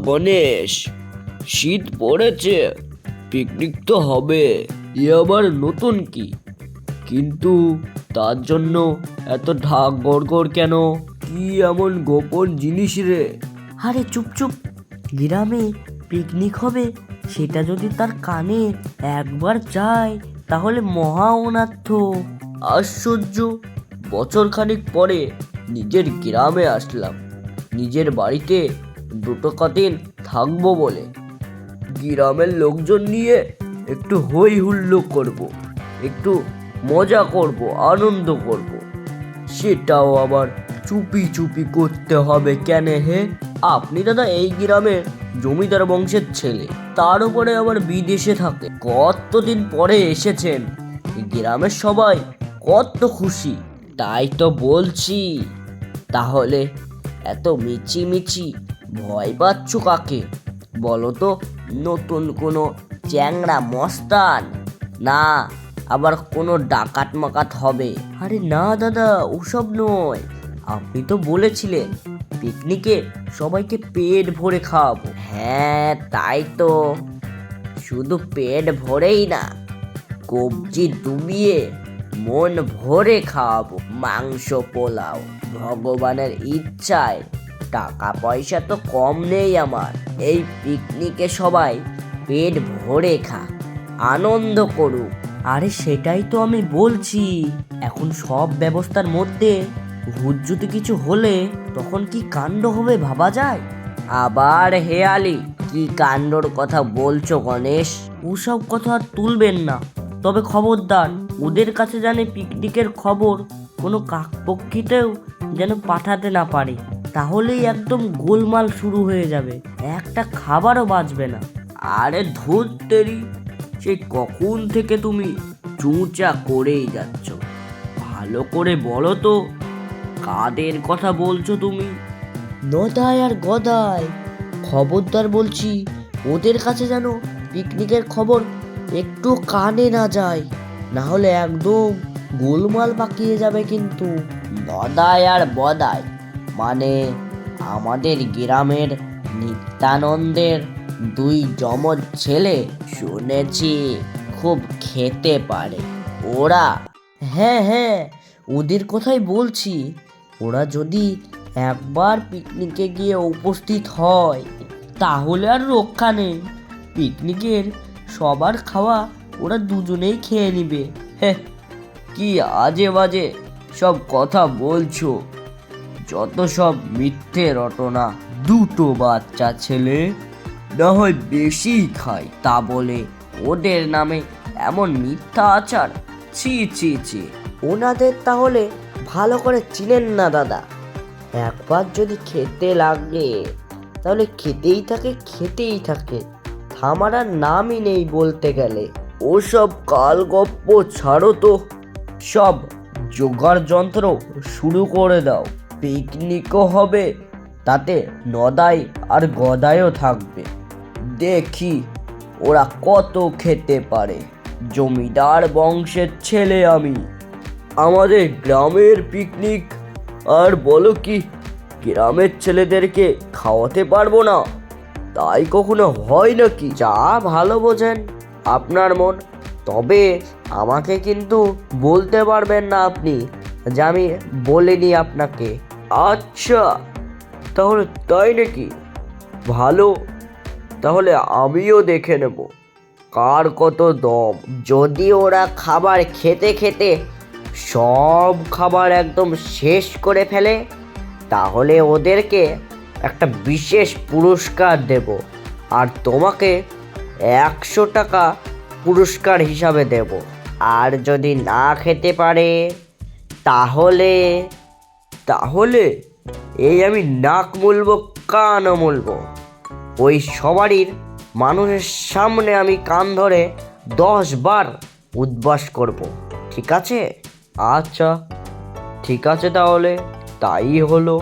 গণেশ, শীত পড়েছে, পিকনিক তো হবে। এ আবার নতুন কি? কিন্তু তার জন্য এত ঢাক গড়গড় কেন? কি এমন গোপন জিনিস রে? আরে চুপ চুপ, গ্রামে পিকনিক হবে সেটা যদি তার কানে একবার যায় তাহলে মহা অনার্থ। আশ্চর্য, বছর খানিক পরে নিজের গ্রামে আসলাম, নিজের বাড়িতে দুটো কদিন থাকবো বলে। গ্রামের লোকজন নিয়ে একটু হই হুল্লো করব, একটু মজা করব, আনন্দ করব। সেটাও আবার চুপি চুপি করতে হবে কেন হে? আপনি দাদা এই গ্রামের জমিদার বংশের ছেলে, তার উপরে আবার বিদেশে থাকে, কতদিন পরে এসেছেন। এই গ্রামের সবাই কত খুশি, তাই তো বলছি। তাহলে এত মিচিমিচি ভয় পাচ্ছ কাকে বলো তো? নতুন কোনো চ্যাংড়া মস্তান, না আবার কোনো ডাকাত মাকাত হবে? আরে না দাদা, ওসব নয়। আপনি তো বলেছিলেন পিকনিকে সবাইকে পেট ভরে খাওয়াবো। হ্যাঁ তাই তো, শুধু পেট ভরেই না, কবজি ডুবিয়ে মন ভরে খাওয়াবো। মাংস পোলাও, ভগবানের ইচ্ছায়। টাকা পয়সা তো কম নেই আমার। এই পিকনিকে সবাই পেট ভরে খা, আনন্দ করুক। আরে সেটাই তো আমি বলছি, এখন সব ব্যবস্থার মধ্যে হুট যদি কিছু হলে তখন কি কাণ্ড হবে ভাবা যায়। আবার হেয়ালি, কি কাণ্ডর কথা বলছো গণেশ? ওসব কথা আর তুলবেন না, তবে খবরদার ওদের কাছে জানে পিকনিকের খবর কোনো কাকপক্ষীতেও যেন পাঠাতে না পারে, তাহলেই একদম গোলমাল শুরু হয়ে যাবে, একটা খাবারও বাঁচবে না। আরে ধুর তেরি, সেই কখন থেকে তুমি চুঁচা করেই যাচ্ছ। ভালো করে বলো তো, কাদের কথা বলছো তুমি? নদায় আর গদায়, খবরদার বলছি ওদের কাছে যেন পিকনিকের খবর একটু কানে না যায়, না হলে একদম গোলমাল পাকিয়ে যাবে কিন্তু। নদায় আর বদায় মানে আমাদের গ্রামের নিত্যানন্দের দুই যমজ ছেলে, শুনেছি খুব খেতে পারে ওরা। হ্যাঁ হ্যাঁ, ওদের কথাই বলছি। ওরা যদি একবার পিকনিকে গিয়ে উপস্থিত হয় তাহলে আর রক্ষা নেই। পিকনিকের সবার খাওয়া ওরা দুজনেই খেয়ে নিবে। হ্যাঁ, কি আজে বাজে সব কথা বলছো, যত সব মিথ্যে রটনা। দুটো বাচ্চা ছেলে, না হয় বেশি খায়, তা বলে ওদের নামে এমন মিথ্যা আচার? ছি ছি ছি। ওনাদের তাহলে ভালো করে চিনেন না দাদা, একবার যদি খেতে লাগে তাহলে খেতেই থাকে খেতেই থাকে, থামার আর নামই নেই বলতে গেলে। ওসব কাল গপ্প ছাড়ো তো, সব জোগাড় যন্ত্র শুরু করে দাও। পিকনিকও হবে, তাতে নদাই আর গদাইও থাকবে। দেখি ওরা কত খেতে পারে। জমিদার বংশের ছেলে আমি, আমাদের গ্রামের পিকনিক আর বলো কি গ্রামের ছেলেদেরকে খাওয়াতে পারবো না? তাই কখনো হয় নাকি? যা ভালো বোঝেন আপনার মন, তবে আমাকে কিন্তু বলতে পারবেন না আপনি যে আমি বলিনি আপনাকে। আচ্ছা, তাহলে তাই নাকি? ভালো, তাহলে আমিও দেখে নেব কার কত দম। যদি ওরা খাবার খেতে খেতে সব খাবার একদম শেষ করে ফেলে, তাহলে ওদেরকে একটা বিশেষ পুরস্কার দেব, আর তোমাকে 100 টাকা পুরস্কার হিসাবে দেব। আর যদি না খেতে পারে তাহলে তাহলে এই আমি নাক মুলবো, কানও মুলবো, ওই সবারই মানুষের সামনে আমি কান ধরে 10 বার উদ্বাস করব, ঠিক আছে? আচ্ছা ঠিক আছে, তাহলে তাই হলো।